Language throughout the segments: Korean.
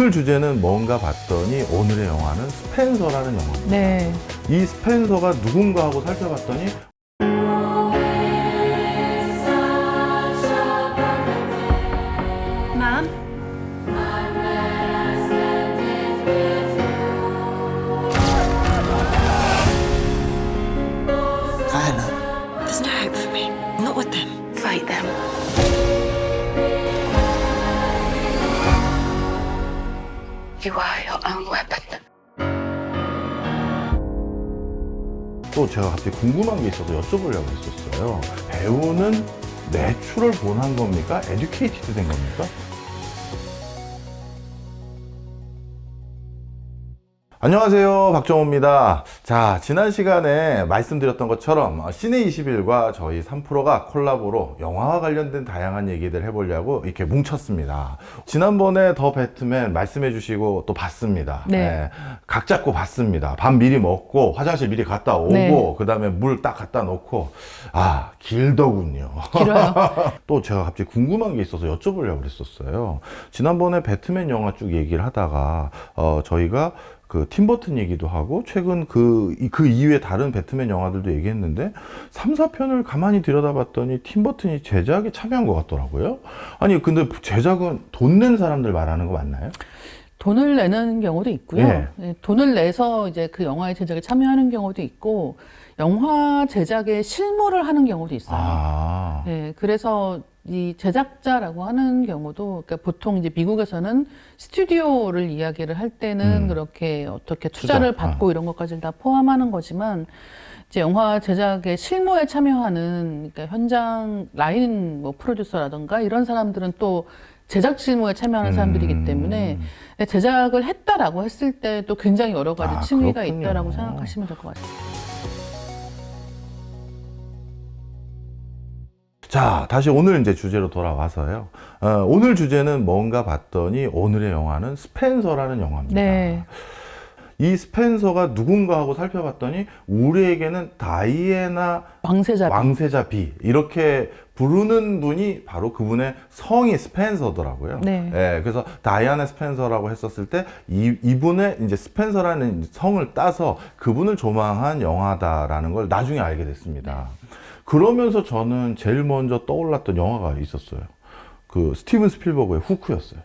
오늘 주제는 뭔가 봤더니 오늘의 영화는 스펜서라는 영화입니다. 네. 이 스펜서가 누군가 하고 살펴봤더니 Mom? Diana. There's no hope for me. Not with them. Fight them. You are your own weapon. 또 제가 갑자기 궁금한 게 있어서 여쭤보려고 했었어요. 배우는 내추럴 본한 겁니까? 에듀케이티드 된 겁니까? 안녕하세요, 박정호입니다. 자, 지난 시간에 말씀드렸던 것처럼 시네21과 저희 3프로가 콜라보로 영화와 관련된 다양한 얘기들 해보려고 이렇게 뭉쳤습니다. 지난번에 더 배트맨 말씀해 주시고 또 봤습니다. 네. 각 잡고 봤습니다. 밥 미리 먹고 화장실 미리 갔다 오고 네. 그 다음에 물 딱 갖다 놓고 길더군요. 길어요. 또 제가 갑자기 궁금한 게 있어서 여쭤보려고 그랬었어요. 지난번에 배트맨 영화 쭉 얘기를 하다가 저희가 그 팀버튼 얘기도 하고 최근 그 이후에 다른 배트맨 영화들도 얘기했는데 3, 4편을 가만히 들여다봤더니 팀버튼이 제작에 참여한 것 같더라고요. 아니 근데 제작은 돈 낸 사람들 말하는 거 맞나요? 돈을 내는 경우도 있고요. 예. 네, 돈을 내서 이제 그 영화의 제작에 참여하는 경우도 있고, 영화 제작에 실무를 하는 경우도 있어요. 아, 네, 그래서 이 제작자라고 하는 경우도, 그러니까 보통 이제 미국에서는 스튜디오를 이야기를 할 때는 그렇게 어떻게 투자를 투자, 받고 이런 것까지 다 포함하는 거지만, 이제 영화 제작의 실무에 참여하는, 그러니까 현장 라인 뭐 프로듀서라든가 이런 사람들은 또 제작 실무에 참여하는 사람들이기 때문에 제작을 했다라고 했을 때 또 굉장히 여러 가지 층위가 그렇군요. 있다라고 생각하시면 될 것 같아요. 자, 다시 오늘 이제 주제로 돌아와서요. 오늘 주제는 뭔가 봤더니 오늘의 영화는 스펜서라는 영화입니다. 네. 이 스펜서가 누군가 하고 살펴봤더니 우리에게는 다이애나 왕세자비. 왕세자 비 이렇게 부르는 분이 바로 그분의 성이 스펜서더라고요. 네. 예, 그래서 다이애나 스펜서라고 했었을 때 이분의 이제 스펜서라는 성을 따서 그분을 조망한 영화다라는 걸 나중에 알게 됐습니다. 그러면서 저는 제일 먼저 떠올랐던 영화가 있었어요. 그 스티븐 스필버그의 후크였어요.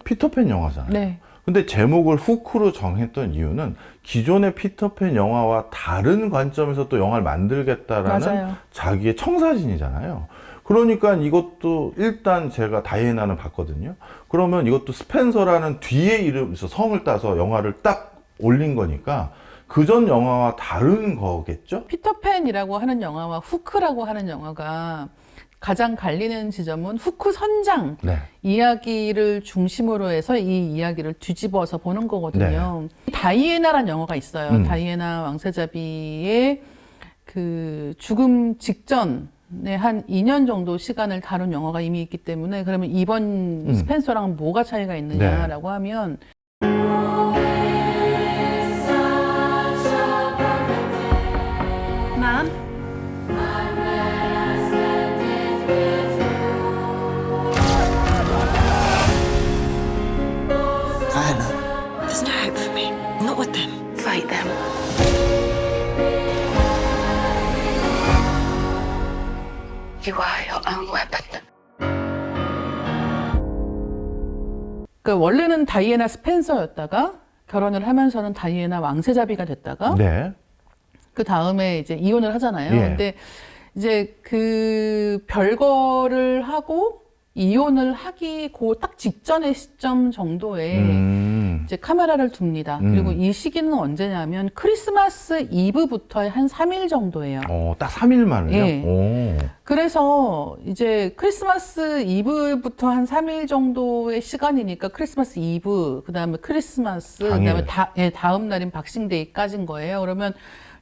피터팬 영화잖아요. 네. 근데 제목을 후크로 정했던 이유는 기존의 피터팬 영화와 다른 관점에서 또 영화를 만들겠다라는 맞아요. 자기의 청사진이잖아요. 그러니까 이것도 일단 제가 다이애나는 봤거든요. 그러면 이것도 스펜서라는 뒤에 이름에서 성을 따서 영화를 딱 올린 거니까 그전 영화와 다른 거겠죠? 피터팬이라고 하는 영화와 후크라고 하는 영화가 가장 갈리는 지점은 후크 선장 네. 이야기를 중심으로 해서 이 이야기를 뒤집어서 보는 거거든요. 다이애나라는 영화가 있어요. 다이애나 왕세자비의 그 죽음 직전에 한 2년 정도 시간을 다룬 영화가 이미 있기 때문에, 그러면 이번 스펜서랑 뭐가 차이가 있느냐라고 하면, Mom? Diana. There's no hope for me. Not with them. Fight them. You are your own weapon. 그 원래는 다이애나 스펜서였다가 결혼을 하면서는 다이애나 왕세자비가 됐다가 네. 그 다음에 이제 이혼을 하잖아요. 예. 근데 이제 그 별거를 하고 이혼을 하기 그 딱 직전의 시점 정도에 이제 카메라를 둡니다. 그리고 이 시기는 언제냐면 크리스마스 이브부터의 한 3일 정도예요. 딱 3일 만에요? 예. 오. 그래서 이제 크리스마스 이브부터 한 3일 정도의 시간이니까 크리스마스 이브, 그 다음에 크리스마스, 당일. 그 다음에 다음 날인 박싱데이까지인 거예요. 그러면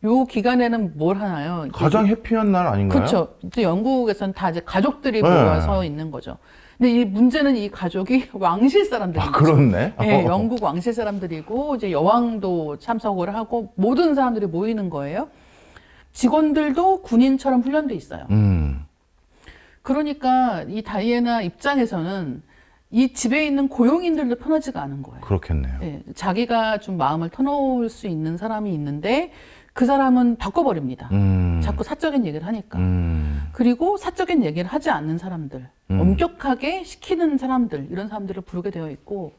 요 기간에는 뭘 하나요? 가장 해피한 날 아닌가요? 그렇죠. 이제 영국에서는 다 이제 가족들이 네. 모여서 있는 거죠. 근데 이 문제는 이 가족이 왕실 사람들인 거죠. 그렇네. 네, 영국 왕실 사람들이고 이제 여왕도 참석을 하고 모든 사람들이 모이는 거예요. 직원들도 군인처럼 훈련돼 있어요. 그러니까 이 다이애나 입장에서는 이 집에 있는 고용인들도 편하지가 않은 거예요. 그렇겠네요. 예, 자기가 좀 마음을 터놓을 수 있는 사람이 있는데 그 사람은 바꿔버립니다. 자꾸 사적인 얘기를 하니까. 그리고 사적인 얘기를 하지 않는 사람들, 엄격하게 시키는 사람들, 이런 사람들을 부르게 되어 있고,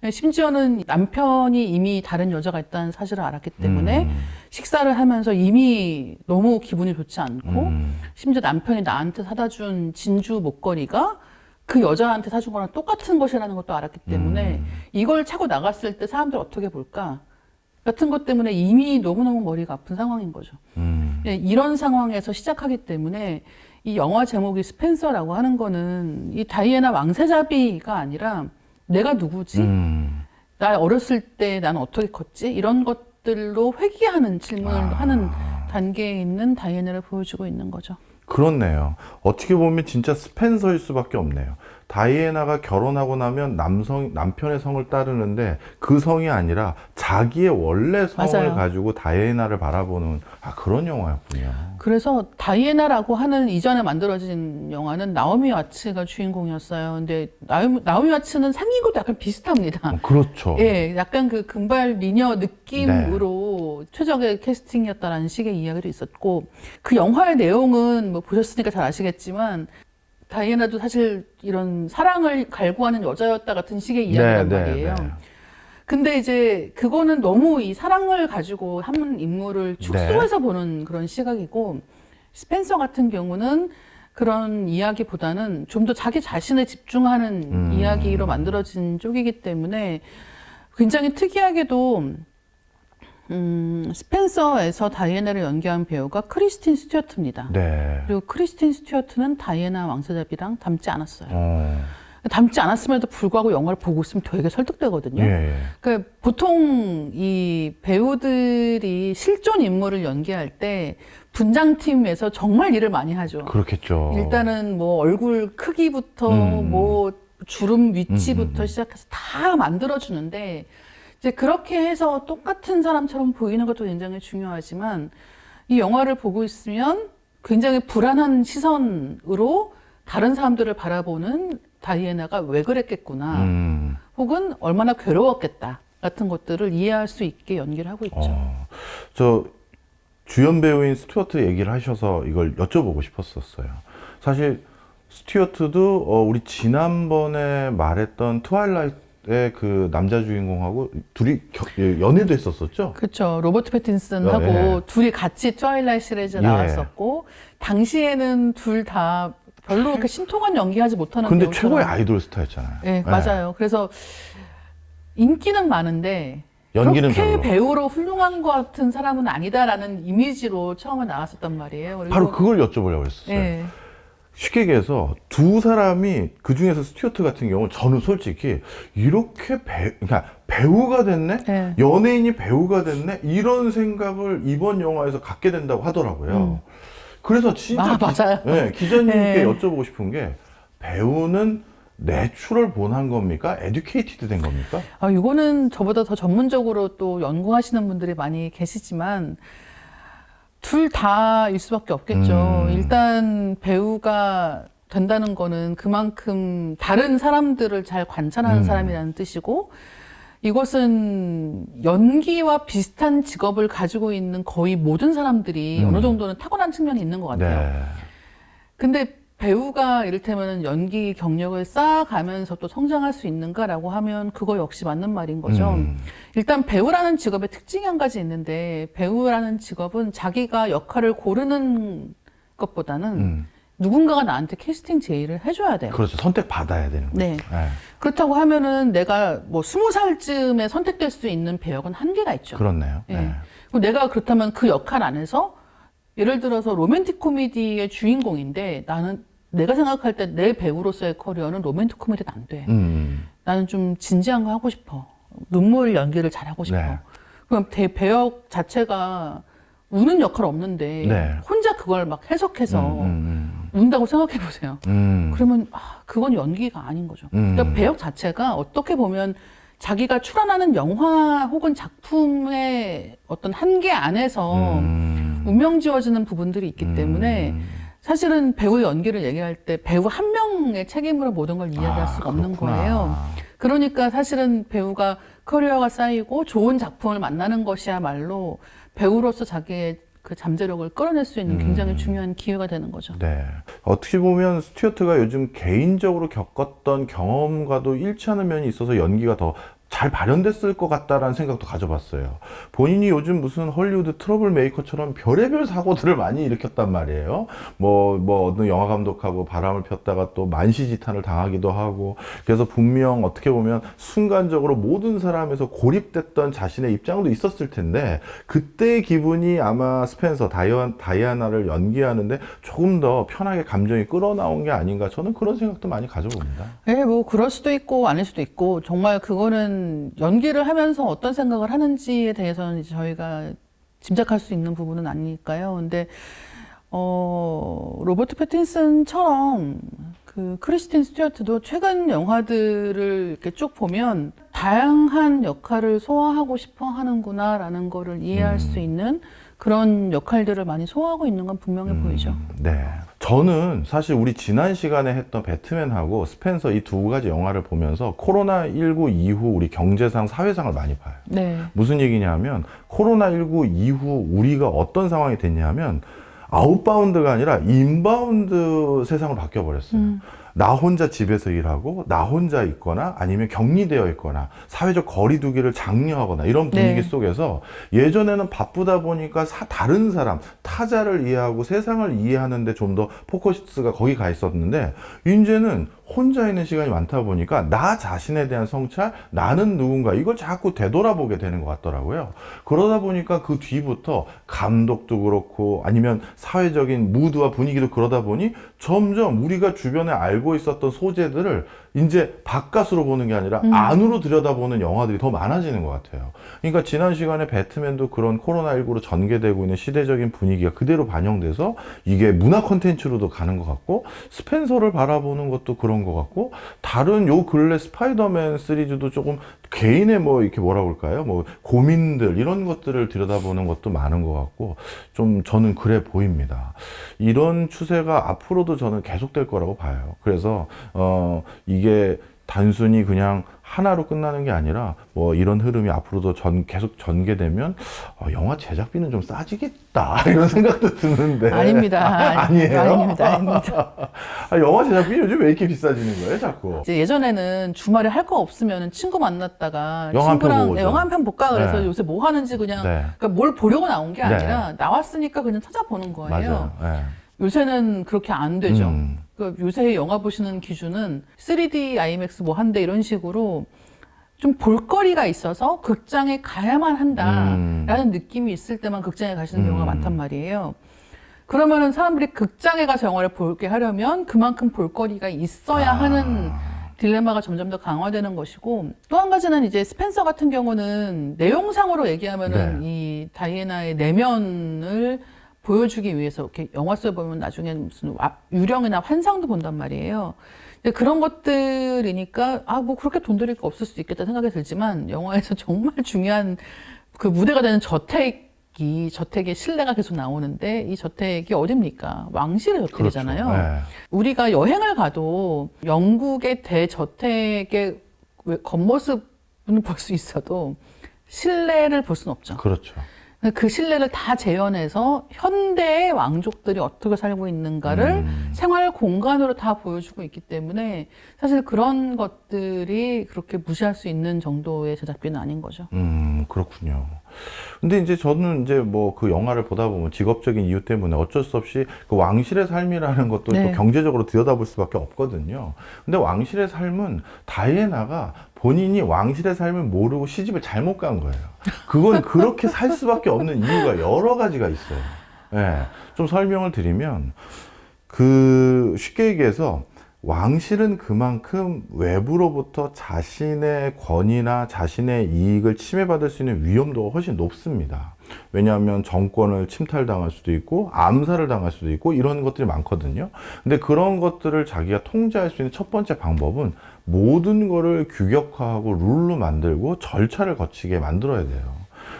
예, 심지어는 남편이 이미 다른 여자가 있다는 사실을 알았기 때문에 식사를 하면서 이미 너무 기분이 좋지 않고, 심지어 남편이 나한테 사다 준 진주 목걸이가 그 여자한테 사준 거랑 똑같은 것이라는 것도 알았기 때문에 이걸 차고 나갔을 때 사람들 어떻게 볼까 같은 것 때문에 이미 너무너무 머리가 아픈 상황인 거죠. 예, 이런 상황에서 시작하기 때문에 이 영화 제목이 스펜서라고 하는 거는 이 다이애나 왕세자비가 아니라 내가 누구지? 나 어렸을 때 나는 어떻게 컸지? 이런 것들로 회귀하는 질문을 하는 단계에 있는 다이애나를 보여주고 있는 거죠. 그렇네요. 어떻게 보면 진짜 스펜서일 수밖에 없네요. 다이애나가 결혼하고 나면 남편의 성을 따르는데 그 성이 아니라 자기의 원래 성을 맞아요. 가지고 다이애나를 바라보는 그런 영화였군요. 그래서 다이애나라고 하는 이전에 만들어진 영화는 나오미 와츠가 주인공이었어요. 근데 나오미 와츠는 생긴 것도 약간 비슷합니다. 그렇죠. 예, 약간 그 금발 미녀 느낌으로 최적의 캐스팅이었다라는 식의 이야기도 있었고, 그 영화의 내용은 뭐 보셨으니까 잘 아시겠지만 다이애나도 사실 이런 사랑을 갈구하는 여자였다 같은 식의 이야기란 말이에요. 근데 이제 그거는 너무 이 사랑을 가지고 한 인물을 축소해서 보는 그런 시각이고, 스펜서 같은 경우는 그런 이야기보다는 좀 더 자기 자신에 집중하는 이야기로 만들어진 쪽이기 때문에 굉장히 특이하게도 스펜서에서 다이애나를 연기한 배우가 크리스틴 스튜어트입니다. 네. 그리고 크리스틴 스튜어트는 다이애나 왕세자비랑 닮지 않았어요. 닮지 않았음에도 불구하고 영화를 보고 있으면 되게 설득되거든요. 예. 그러니까 보통 이 배우들이 실존 인물을 연기할 때 분장팀에서 정말 일을 많이 하죠. 그렇겠죠. 일단은 뭐 얼굴 크기부터 뭐 주름 위치부터 시작해서 다 만들어주는데, 이제 그렇게 해서 똑같은 사람처럼 보이는 것도 굉장히 중요하지만 이 영화를 보고 있으면 굉장히 불안한 시선으로 다른 사람들을 바라보는 다이애나가 왜 그랬겠구나, 혹은 얼마나 괴로웠겠다 같은 것들을 이해할 수 있게 연기를 하고 있죠. 저 주연 배우인 스튜어트 얘기를 하셔서 이걸 여쭤보고 싶었었어요. 사실 스튜어트도 우리 지난번에 말했던 트와일라이트의 그 남자 주인공하고 둘이 연애도 했었었죠? 그렇죠. 로버트 패틴슨하고 둘이 같이 트와일라이트 시리즈에 나왔었고, 당시에는 둘 다 별로 그렇게 신통한 연기하지 못하는 근데 배우처럼. 최고의 아이돌 스타였잖아요. 네, 맞아요. 그래서 인기는 많은데 연기는 그렇게 별로. 배우로 훌륭한 것 같은 사람은 아니다라는 이미지로 처음에 나왔었단 말이에요. 그리고 바로 그걸 여쭤보려고 했었어요. 네. 쉽게 얘기해서 두 사람이, 그 중에서 스튜어트 같은 경우는 저는 솔직히 이렇게 그러니까 배우가 됐네? 네. 연예인이 배우가 됐네? 이런 생각을 이번 영화에서 갖게 된다고 하더라고요. 그래서 진짜 맞아요. 기자님께 네. 여쭤보고 싶은 게, 배우는 내추럴 본한 겁니까? 에듀케이티드 된 겁니까? 이거는 저보다 더 전문적으로 또 연구하시는 분들이 많이 계시지만 둘 다일 수밖에 없겠죠. 일단 배우가 된다는 거는 그만큼 다른 사람들을 잘 관찰하는 사람이라는 뜻이고, 이것은 연기와 비슷한 직업을 가지고 있는 거의 모든 사람들이 어느 정도는 타고난 측면이 있는 것 같아요. 네. 근데 배우가 이를테면 연기 경력을 쌓아가면서 또 성장할 수 있는가라고 하면 그거 역시 맞는 말인 거죠. 일단 배우라는 직업의 특징이 한 가지 있는데, 배우라는 직업은 자기가 역할을 고르는 것보다는 누군가가 나한테 캐스팅 제의를 해줘야 돼요. 그렇죠. 선택받아야 되는 거죠. 네. 네. 그렇다고 하면은 내가 뭐 20살쯤에 선택될 수 있는 배역은 한계가 있죠. 그렇네요. 예. 네. 그리고 내가 그렇다면 그 역할 안에서 예를 들어서 로맨틱 코미디의 주인공인데, 나는 내가 생각할 때 내 배우로서의 커리어는 로맨틱 코미디는 안 돼. 나는 좀 진지한 거 하고 싶어. 눈물 연기를 잘하고 싶어. 네. 그럼 배역 자체가 우는 역할 없는데 네. 혼자 그걸 막 해석해서 운다고 생각해 보세요. 그러면 그건 연기가 아닌 거죠. 그러니까 배역 자체가 어떻게 보면 자기가 출연하는 영화 혹은 작품의 어떤 한계 안에서 운명 지어지는 부분들이 있기 때문에, 사실은 배우의 연기를 얘기할 때 배우 한 명 명의 책임으로 모든 걸 이야기할 수가 없는 그렇구나. 거예요. 그러니까 사실은 배우가 커리어가 쌓이고 좋은 작품을 만나는 것이야말로 배우로서 자기의 그 잠재력을 끌어낼 수 있는 굉장히 중요한 기회가 되는 거죠. 네. 어떻게 보면 스튜어트가 요즘 개인적으로 겪었던 경험과도 일치하는 면이 있어서 연기가 더 잘 발현됐을 것 같다라는 생각도 가져봤어요. 본인이 요즘 무슨 헐리우드 트러블 메이커처럼 별의별 사고들을 많이 일으켰단 말이에요. 어느 영화 감독하고 바람을 폈다가 또 만시지탄을 당하기도 하고, 그래서 분명 어떻게 보면 순간적으로 모든 사람에서 고립됐던 자신의 입장도 있었을 텐데, 그때의 기분이 아마 스펜서, 다이아나를 연기하는데 조금 더 편하게 감정이 끌어나온 게 아닌가, 저는 그런 생각도 많이 가져봅니다. 네, 뭐 그럴 수도 있고 아닐 수도 있고, 정말 그거는 연기를 하면서 어떤 생각을 하는지에 대해서는 이제 저희가 짐작할 수 있는 부분은 아니니까요. 근데 로버트 패틴슨처럼 그 크리스틴 스튜어트도 최근 영화들을 이렇게 쭉 보면 다양한 역할을 소화하고 싶어 하는구나라는 거를 이해할 수 있는 그런 역할들을 많이 소화하고 있는 건 분명해 보이죠. 네. 저는 사실 우리 지난 시간에 했던 배트맨하고 스펜서 이 두 가지 영화를 보면서 코로나19 이후 우리 경제상, 사회상을 많이 봐요. 네. 무슨 얘기냐면 코로나19 이후 우리가 어떤 상황이 됐냐면 아웃바운드가 아니라 인바운드 세상으로 바뀌어버렸어요. 나 혼자 집에서 일하고 나 혼자 있거나 아니면 격리되어 있거나 사회적 거리 두기를 장려하거나 이런 분위기 네. 속에서 예전에는 바쁘다 보니까 다른 사람, 타자를 이해하고 세상을 이해하는데 좀 더 포커스가 거기 가 있었는데, 이제는 혼자 있는 시간이 많다 보니까 나 자신에 대한 성찰, 나는 누군가, 이걸 자꾸 되돌아보게 되는 것 같더라고요. 그러다 보니까 그 뒤부터 감독도 그렇고 아니면 사회적인 무드와 분위기도 그러다 보니 점점 우리가 주변에 알고 있었던 소재들을 이제 바깥으로 보는 게 아니라 안으로 들여다보는 영화들이 더 많아지는 것 같아요. 그러니까 지난 시간에 배트맨도 그런 코로나19로 전개되고 있는 시대적인 분위기가 그대로 반영돼서 이게 문화 콘텐츠로도 가는 것 같고, 스펜서를 바라보는 것도 그런 것 같고, 다른 요 근래 스파이더맨 시리즈도 조금 개인의 이렇게 뭐라 그럴까요? 고민들, 이런 것들을 들여다보는 것도 많은 것 같고, 좀 저는 그래 보입니다. 이런 추세가 앞으로도 저는 계속될 거라고 봐요. 그래서, 이게 단순히 그냥 하나로 끝나는 게 아니라 이런 흐름이 앞으로도 계속 전개되면 영화 제작비는 좀 싸지겠다 이런 생각도 드는데. 아닙니다. 아니에요? 아닙니다. 영화 제작비 요즘 왜 이렇게 비싸지는 거예요, 자꾸? 이제 예전에는 주말에 할 거 없으면 친구 만났다가 영화 한 편 친구랑 보고죠. 영화 한 편 볼까 그래서 네. 요새 뭐 하는지 그냥 네. 그러니까 뭘 보려고 나온 게 네. 아니라 나왔으니까 그냥 찾아보는 거예요. 맞아요. 네. 요새는 그렇게 안 되죠. 그러니까 요새 영화 보시는 기준은 3D, IMAX 뭐 한대 이런 식으로 좀 볼거리가 있어서 극장에 가야만 한다라는 느낌이 있을 때만 극장에 가시는 경우가 많단 말이에요. 그러면은 사람들이 극장에 가서 영화를 보게 하려면 그만큼 볼거리가 있어야 하는 딜레마가 점점 더 강화되는 것이고, 또 한 가지는 이제 스펜서 같은 경우는 내용상으로 얘기하면은 이 다이애나의 내면을 보여주기 위해서 이렇게 영화 속에 보면 나중에 무슨 유령이나 환상도 본단 말이에요. 근데 그런 것들이니까 뭐 그렇게 돈 들일 거 없을 수도 있겠다 생각이 들지만, 영화에서 정말 중요한 그 무대가 되는 저택의 실내가 계속 나오는데, 이 저택이 어딥니까? 왕실의 저택이잖아요. 그렇죠. 네. 우리가 여행을 가도 영국의 대저택의 겉모습은 볼 수 있어도 실내를 볼 수는 없죠. 그렇죠. 그 실내를 다 재현해서 현대의 왕족들이 어떻게 살고 있는가를 생활 공간으로 다 보여주고 있기 때문에 사실 그런 것들이 그렇게 무시할 수 있는 정도의 제작비는 아닌 거죠. 그렇군요. 근데 이제 저는 이제 그 영화를 보다 보면 직업적인 이유 때문에 어쩔 수 없이 그 왕실의 삶이라는 것도 네. 또 경제적으로 들여다볼 수밖에 없거든요. 근데 왕실의 삶은 다이애나가 본인이 왕실의 삶을 모르고 시집을 잘못 간 거예요. 그건 그렇게 살 수밖에 없는 이유가 여러 가지가 있어요. 네. 좀 설명을 드리면, 쉽게 얘기해서 왕실은 그만큼 외부로부터 자신의 권위나 자신의 이익을 침해받을 수 있는 위험도가 훨씬 높습니다. 왜냐하면 정권을 침탈당할 수도 있고 암살을 당할 수도 있고 이런 것들이 많거든요. 근데 그런 것들을 자기가 통제할 수 있는 첫 번째 방법은 모든 거를 규격화하고 룰로 만들고 절차를 거치게 만들어야 돼요.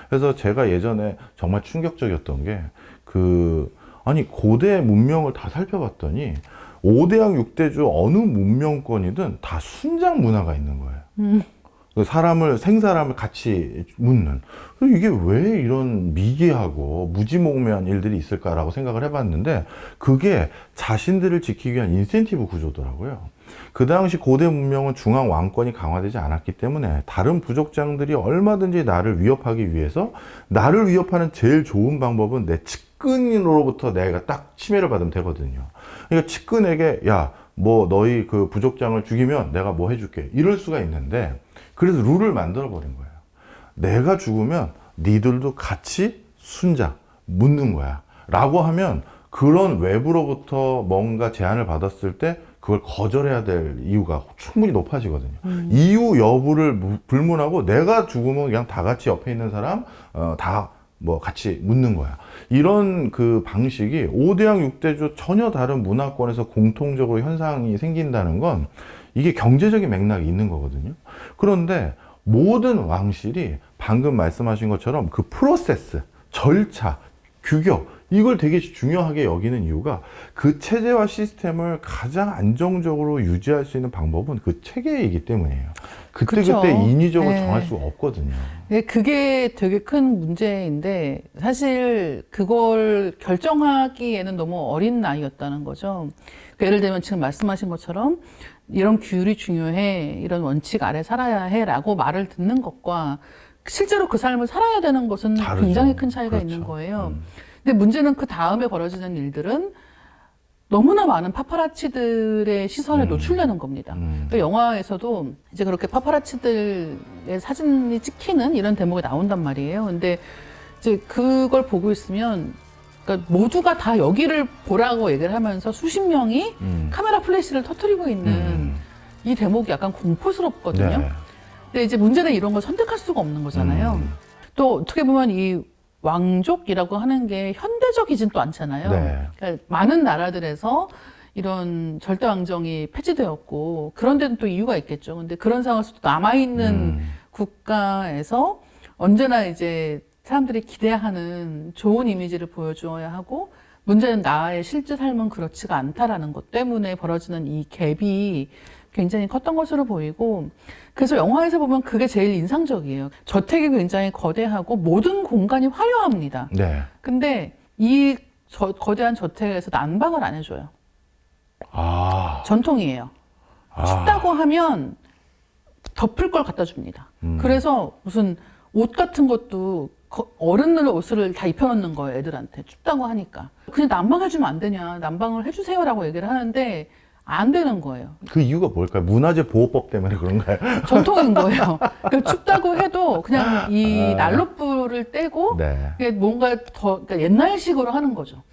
그래서 제가 예전에 정말 충격적이었던 게 아니 고대 문명을 다 살펴봤더니 5대양 6대주 어느 문명권이든 다 순장 문화가 있는 거예요. 생사람을 같이 묻는. 이게 왜 이런 미개하고 무지몽매한 일들이 있을까라고 생각을 해봤는데, 그게 자신들을 지키기 위한 인센티브 구조더라고요. 그 당시 고대 문명은 중앙 왕권이 강화되지 않았기 때문에 다른 부족장들이 얼마든지 나를 위협하기 위해서, 나를 위협하는 제일 좋은 방법은 내 측근으로부터 내가 딱 침해를 받으면 되거든요. 그러니까 측근에게 야, 뭐 너희 그 부족장을 죽이면 내가 뭐 해줄게, 이럴 수가 있는데, 그래서 룰을 만들어 버린 거예요. 내가 죽으면 니들도 같이 순장 묻는 거야 라고 하면, 그런 외부로부터 뭔가 제안을 받았을 때 그걸 거절해야 될 이유가 충분히 높아지거든요. 이유 여부를 불문하고 내가 죽으면 그냥 다 같이 옆에 있는 사람 다 뭐 같이 묻는 거야. 이런 그 방식이 5대양 6대주 전혀 다른 문화권에서 공통적으로 현상이 생긴다는 건 이게 경제적인 맥락이 있는 거거든요. 그런데 모든 왕실이 방금 말씀하신 것처럼 그 프로세스, 절차, 규격, 이걸 되게 중요하게 여기는 이유가, 그 체제와 시스템을 가장 안정적으로 유지할 수 있는 방법은 그 체계이기 때문이에요. 그때그때 인위적으로 정할 수가 없거든요. 네, 그게 되게 큰 문제인데, 사실 그걸 결정하기에는 너무 어린 나이였다는 거죠. 그러니까 예를 들면 지금 말씀하신 것처럼 이런 규율이 중요해, 이런 원칙 아래 살아야 해 라고 말을 듣는 것과 실제로 그 삶을 살아야 되는 것은 다르죠. 굉장히 큰 차이가 그렇죠. 있는 거예요. 근데 문제는 그 다음에 벌어지는 일들은 너무나 많은 파파라치들의 시선에 노출되는 겁니다. 그 영화에서도 이제 그렇게 파파라치들의 사진이 찍히는 이런 대목이 나온단 말이에요. 근데 이제 그걸 보고 있으면, 그러니까 모두가 다 여기를 보라고 얘기를 하면서 수십 명이 카메라 플래시를 터뜨리고 있는 이 대목이 약간 공포스럽거든요. 네. 근데 이제 문제는 이런 걸 선택할 수가 없는 거잖아요. 또 어떻게 보면 이 왕족이라고 하는 게 현대적이진 또 않잖아요. 네. 그러니까 많은 나라들에서 이런 절대 왕정이 폐지되었고, 그런 데는 또 이유가 있겠죠. 근데 그런 상황에서 남아있는 국가에서 언제나 이제 사람들이 기대하는 좋은 이미지를 보여주어야 하고, 문제는 나의 실제 삶은 그렇지가 않다라는 것 때문에 벌어지는 이 갭이 굉장히 컸던 것으로 보이고, 그래서 영화에서 보면 그게 제일 인상적이에요. 저택이 굉장히 거대하고 모든 공간이 화려합니다. 네. 근데 이 거대한 저택에서 난방을 안 해줘요. 아. 전통이에요. 춥다고 하면 덮을 걸 갖다 줍니다. 그래서 무슨 옷 같은 것도 어른들 옷을 다 입혀놓는 거예요, 애들한테. 춥다고 하니까. 그냥 난방해주면 안 되냐, 난방을 해주세요라고 얘기를 하는데 안 되는 거예요. 그 이유가 뭘까요? 문화재 보호법 때문에 그런가요? 전통인 거예요. 그러니까 춥다고 해도 그냥 이 난로불을 떼고 네. 이게 뭔가 더 그러니까 옛날식으로 하는 거죠.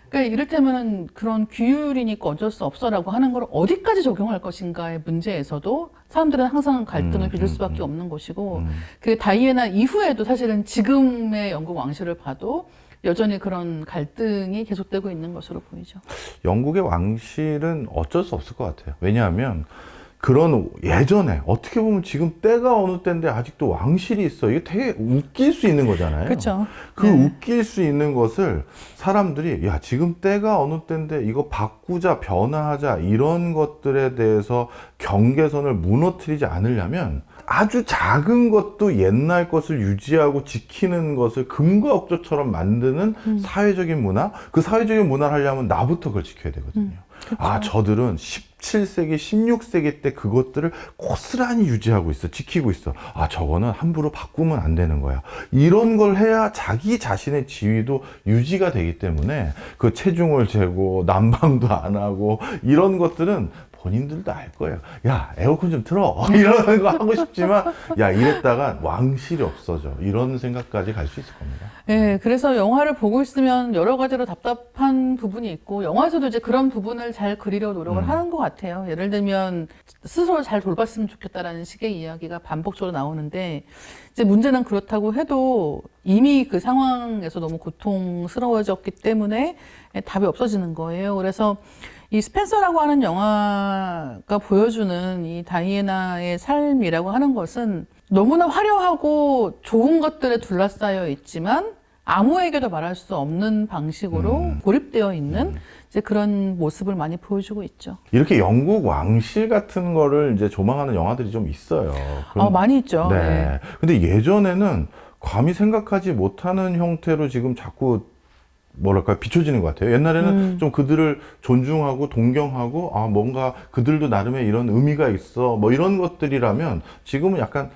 그러니까 이를테면 그런 규율이니까 어쩔 수 없어라고 하는 걸 어디까지 적용할 것인가의 문제에서도 사람들은 항상 갈등을 빚을 수밖에 없는 것이고, 그 다이애나 이후에도 사실은 지금의 영국 왕실을 봐도 여전히 그런 갈등이 계속되고 있는 것으로 보이죠. 영국의 왕실은 어쩔 수 없을 것 같아요. 왜냐하면 그런 예전에 어떻게 보면 지금 때가 어느 때인데 아직도 왕실이 있어. 이게 되게 웃길 수 있는 거잖아요. 그렇죠. 그 웃길 수 있는 것을 사람들이 야, 지금 때가 어느 때인데 이거 바꾸자, 변화하자, 이런 것들에 대해서 경계선을 무너뜨리지 않으려면 아주 작은 것도 옛날 것을 유지하고 지키는 것을 금과 억조처럼 만드는 사회적인 문화, 그 사회적인 문화를 하려면 나부터 그걸 지켜야 되거든요. 아, 저들은 17세기, 16세기 때 그것들을 고스란히 유지하고 있어, 지키고 있어. 아, 저거는 함부로 바꾸면 안 되는 거야. 이런 걸 해야 자기 자신의 지위도 유지가 되기 때문에 그 체중을 재고 난방도 안 하고 이런 것들은 본인들도 알 거예요. 야, 에어컨 좀 틀어. 이런 거 하고 싶지만, 야, 이랬다가 왕실이 없어져. 이런 생각까지 갈 수 있을 겁니다. 네, 그래서 영화를 보고 있으면 여러 가지로 답답한 부분이 있고, 영화에서도 이제 그런 부분을 잘 그리려 노력을 하는 것 같아요. 예를 들면, 스스로 잘 돌봤으면 좋겠다라는 식의 이야기가 반복적으로 나오는데, 이제 문제는 그렇다고 해도 이미 그 상황에서 너무 고통스러워졌기 때문에 답이 없어지는 거예요. 그래서 이 스펜서라고 하는 영화가 보여주는 이 다이애나의 삶이라고 하는 것은 너무나 화려하고 좋은 것들에 둘러싸여 있지만 아무에게도 말할 수 없는 방식으로 고립되어 있는 이제 그런 모습을 많이 보여주고 있죠. 이렇게 영국 왕실 같은 거를 이제 조망하는 영화들이 좀 있어요. 많이 있죠. 네. 네. 근데 예전에는 감히 생각하지 못하는 형태로 지금 자꾸 뭐랄까 비춰지는 것 같아요. 옛날에는 좀 그들을 존중하고 동경하고 뭔가 그들도 나름의 이런 의미가 있어 뭐 이런 것들이라면 지금은 약간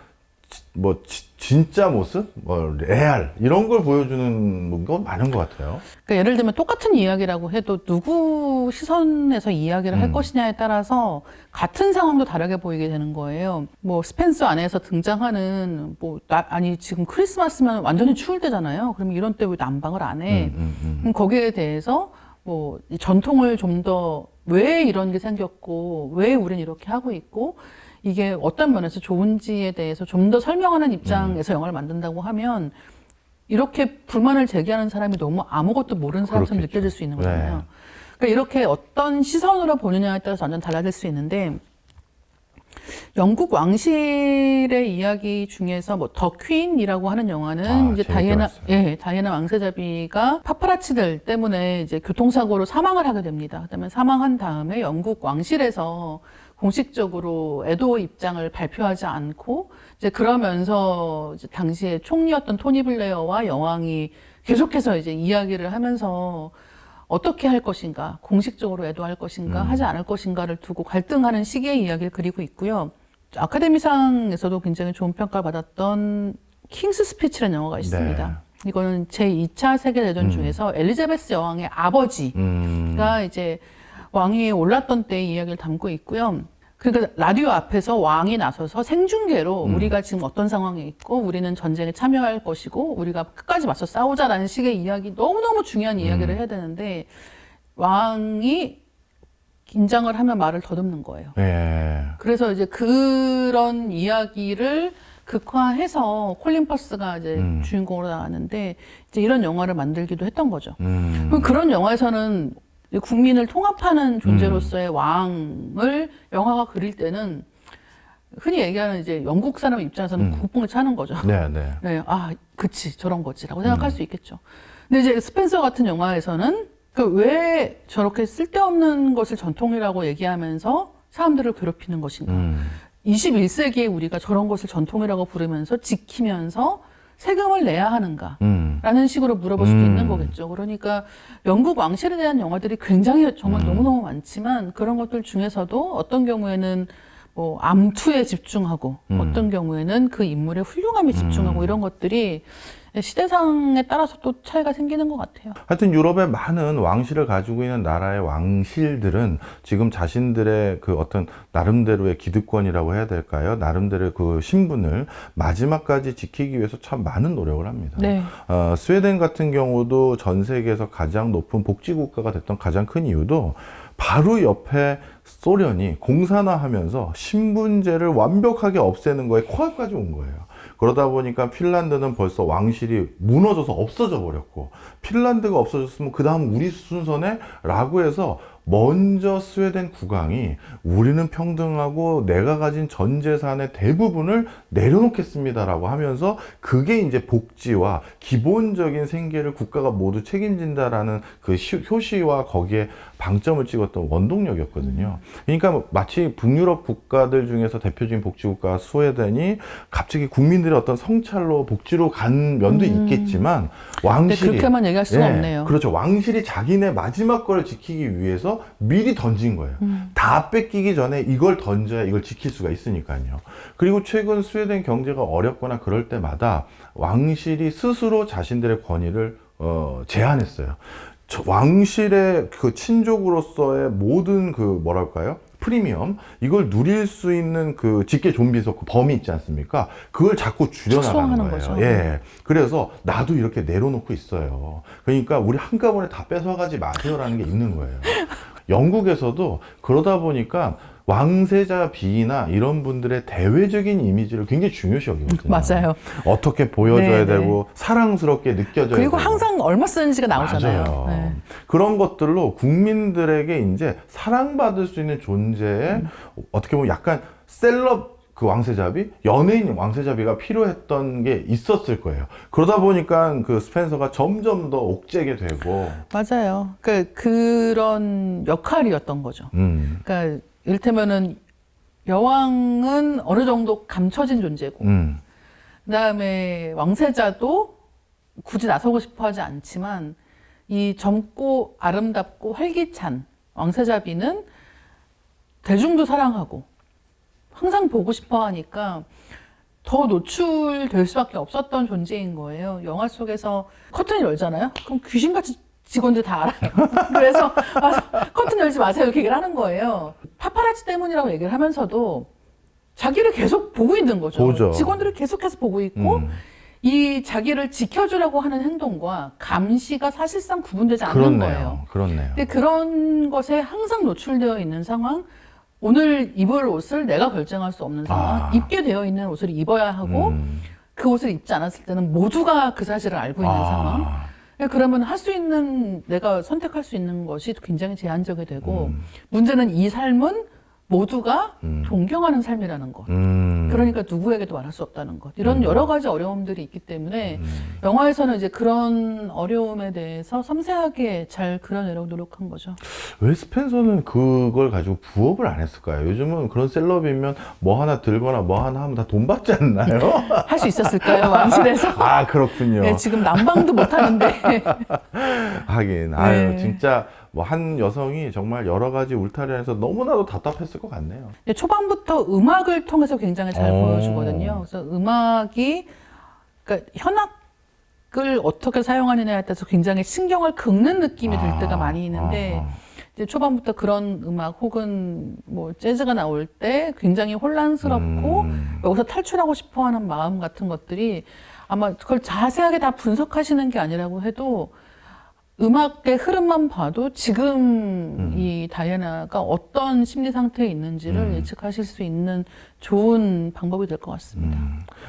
진짜 모습, 레알 이런 걸 보여주는 건 많은 것 같아요. 그러니까 예를 들면 똑같은 이야기라고 해도 누구 시선에서 이야기를 할 것이냐에 따라서 같은 상황도 다르게 보이게 되는 거예요. 뭐 스펜서 안에서 등장하는 아니 지금 크리스마스면 완전히 추울 때잖아요. 그럼 이런 때 왜 난방을 안 해? 그럼 거기에 대해서 뭐 이 전통을 좀 더 왜 이런 게 생겼고 왜 우린 이렇게 하고 있고 이게 어떤 면에서 좋은지에 대해서 좀 더 설명하는 입장에서 영화를 만든다고 하면 이렇게 불만을 제기하는 사람이 너무 아무것도 모르는 사람처럼 그렇겠죠. 느껴질 수 있는 거잖아요. 네. 그러니까 이렇게 어떤 시선으로 보느냐에 따라서 완전 달라질 수 있는데 영국 왕실의 이야기 중에서 뭐 더 퀸이라고 하는 영화는 이제 다이애나 왕세자비가 파파라치들 때문에 이제 교통사고로 사망을 하게 됩니다. 그다음에 사망한 다음에 영국 왕실에서 공식적으로 애도 입장을 발표하지 않고 이제 그러면서 이제 당시에 총리였던 토니 블레어와 여왕이 계속해서 이제 이야기를 하면서 어떻게 할 것인가, 공식적으로 애도할 것인가, 하지 않을 것인가를 두고 갈등하는 시기의 이야기를 그리고 있고요. 아카데미상에서도 굉장히 좋은 평가를 받았던 킹스 스피치라는 영화가 있습니다. 네. 이거는 제2차 세계대전 중에서 엘리자베스 여왕의 아버지가 이제 왕위에 올랐던 때의 이야기를 담고 있고요. 그러니까 라디오 앞에서 왕이 나서서 생중계로 우리가 지금 어떤 상황에 있고 우리는 전쟁에 참여할 것이고 우리가 끝까지 맞서 싸우자라는 식의 이야기, 너무너무 중요한 이야기를 해야 되는데 왕이 긴장을 하면 말을 더듬는 거예요. 예. 그래서 이제 그런 이야기를 극화해서 콜린 퍼스가 이제 주인공으로 나왔는데 이제 이런 영화를 만들기도 했던 거죠. 그럼 그런 영화에서는 국민을 통합하는 존재로서의 왕을 영화가 그릴 때는 흔히 얘기하는 이제 영국 사람 입장에서는 국뽕을 차는 거죠. 네. 네, 그치, 저런 거지라고 생각할 수 있겠죠. 근데 이제 스펜서 같은 영화에서는 왜 저렇게 쓸데없는 것을 전통이라고 얘기하면서 사람들을 괴롭히는 것인가. 21세기에 우리가 저런 것을 전통이라고 부르면서 지키면서 세금을 내야 하는가? 라는 식으로 물어볼 수도 있는 거겠죠. 그러니까 영국 왕실에 대한 영화들이 굉장히 정말 너무너무 많지만 그런 것들 중에서도 어떤 경우에는 뭐 암투에 집중하고 어떤 경우에는 그 인물의 훌륭함에 집중하고 이런 것들이 시대상에 따라서 또 차이가 생기는 것 같아요. 하여튼 유럽의 많은 왕실을 가지고 있는 나라의 왕실들은 지금 자신들의 그 어떤 나름대로의 기득권이라고 해야 될까요? 나름대로의 그 신분을 마지막까지 지키기 위해서 참 많은 노력을 합니다. 네. 스웨덴 같은 경우도 전 세계에서 가장 높은 복지국가가 됐던 가장 큰 이유도 바로 옆에 소련이 공산화하면서 신분제를 완벽하게 없애는 거에 코앞까지 온 거예요. 그러다 보니까 핀란드는 벌써 왕실이 무너져서 없어져 버렸고, 핀란드가 없어졌으면 그 다음 우리 순서네? 라고 해서 먼저 스웨덴 국왕이 우리는 평등하고 내가 가진 전 재산의 대부분을 내려놓겠습니다라고 하면서 그게 이제 복지와 기본적인 생계를 국가가 모두 책임진다라는 그 효시와 거기에 방점을 찍었던 원동력이었거든요. 그러니까 마치 북유럽 국가들 중에서 대표적인 복지국가 스웨덴이 갑자기 국민들의 어떤 성찰로 복지로 간 면도 있겠지만 왕실이 그렇게만 얘기할 수가 없네요. 그렇죠. 왕실이 자기네 마지막 걸 지키기 위해서 미리 던진 거예요. 다 뺏기기 전에 이걸 던져야 이걸 지킬 수가 있으니까요. 그리고 최근 스웨덴 경제가 어렵거나 그럴 때마다 왕실이 스스로 자신들의 권위를 제한했어요. 왕실의 그 친족으로서의 모든 그 뭐랄까요? 프리미엄, 이걸 누릴 수 있는 그 직계 좀비석 그 범위 있지 않습니까? 그걸 자꾸 줄여나가는 거예요. 거죠. 예. 그래서 나도 이렇게 내려놓고 있어요. 그러니까 우리 한꺼번에 다 뺏어가지 마세요라는 게 있는 거예요. 영국에서도 그러다 보니까 왕세자 비나 이런 분들의 대외적인 이미지를 굉장히 중요시 여기거든요. 맞아요. 어떻게 보여져야 네네. 되고 사랑스럽게 느껴져야 그리고 되고. 항상 얼마 쓰는지가 나오잖아요. 맞아요. 네. 그런 것들로 국민들에게 이제 사랑받을 수 있는 존재의 어떻게 보면 약간 셀럽 그 왕세자비, 연예인 왕세자비가 필요했던 게 있었을 거예요. 그러다 보니까 그 스펜서가 점점 더 옥죄게 되고. 맞아요. 그러니까 그런 역할이었던 거죠. 그러니까 이를테면은 여왕은 어느 정도 감춰진 존재고, 그다음에 왕세자도 굳이 나서고 싶어 하지 않지만 이 젊고 아름답고 활기찬 왕세자비는 대중도 사랑하고 항상 보고 싶어 하니까 더 노출될 수밖에 없었던 존재인 거예요. 영화 속에서 커튼을 열잖아요? 그럼 귀신같이 직원들 다 알아요. 그래서 커튼 열지 마세요 이렇게 얘기를 하는 거예요. 파파라치 때문이라고 얘기를 하면서도 자기를 계속 보고 있는 거죠. 보죠. 직원들을 계속해서 보고 있고 이 자기를 지켜주려고 하는 행동과 감시가 사실상 구분되지 않는 거예요. 그렇네요. 근데 그런 것에 항상 노출되어 있는 상황, 오늘 입을 옷을 내가 결정할 수 없는 상황, 입게 되어 있는 옷을 입어야 하고 그 옷을 입지 않았을 때는 모두가 그 사실을 알고 있는 상황. 그러면 할 수 있는, 내가 선택할 수 있는 것이 굉장히 제한적이 되고 문제는 이 삶은 모두가 존경하는 삶이라는 것. 그러니까 누구에게도 말할 수 없다는 것. 이런 여러 가지 어려움들이 있기 때문에 영화에서는 이제 그런 어려움에 대해서 섬세하게 잘 그려내려고 노력한 거죠. 왜 스펜서는 그걸 가지고 부업을 안 했을까요? 요즘은 그런 셀럽이면 뭐 하나 들거나 뭐 하나 하면 다 돈 받지 않나요? 할 수 있었을까요, 왕실에서? 아, 그렇군요. 네, 지금 난방도 못 하는데. 하긴, 아유, 네. 진짜 뭐 한 여성이 정말 여러 가지 울타리에서 너무나도 답답했을 것 같네요. 근데 초반부터 음악을 통해서 굉장히 잘 보여주거든요. 그래서 음악이, 그러니까 현악을 어떻게 사용하느냐에 따라서 굉장히 신경을 긁는 느낌이 들 때가 많이 있는데, 이제 초반부터 그런 음악 혹은 뭐 재즈가 나올 때 굉장히 혼란스럽고 여기서 탈출하고 싶어 하는 마음 같은 것들이 아마 그걸 자세하게 다 분석하시는 게 아니라고 해도 음악의 흐름만 봐도 지금 이 다이애나가 어떤 심리 상태에 있는지를 예측하실 수 있는 좋은 방법이 될 것 같습니다.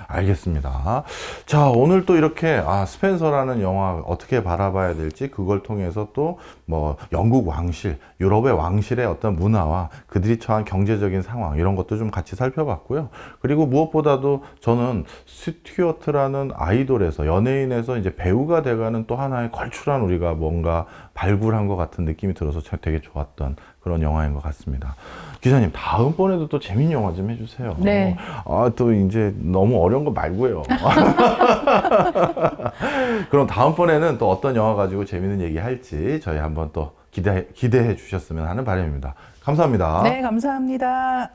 알겠습니다. 자, 오늘 또 이렇게 스펜서라는 영화 어떻게 바라봐야 될지 그걸 통해서 또 뭐 영국 왕실, 유럽의 왕실의 어떤 문화와 그들이 처한 경제적인 상황 이런 것도 좀 같이 살펴봤고요. 그리고 무엇보다도 저는 스튜어트라는 아이돌에서 연예인에서 이제 배우가 돼가는 또 하나의 걸출한 우리가 뭔가 발굴한 것 같은 느낌이 들어서 되게 좋았던 그런 영화인 것 같습니다. 기자님, 다음번에도 또 재밌는 영화 좀 해주세요. 네. 또 이제 너무 어려운 거 말고요. 그럼 다음번에는 또 어떤 영화 가지고 재밌는 얘기 할지 저희 한번 또 기대해 주셨으면 하는 바람입니다. 감사합니다. 네, 감사합니다.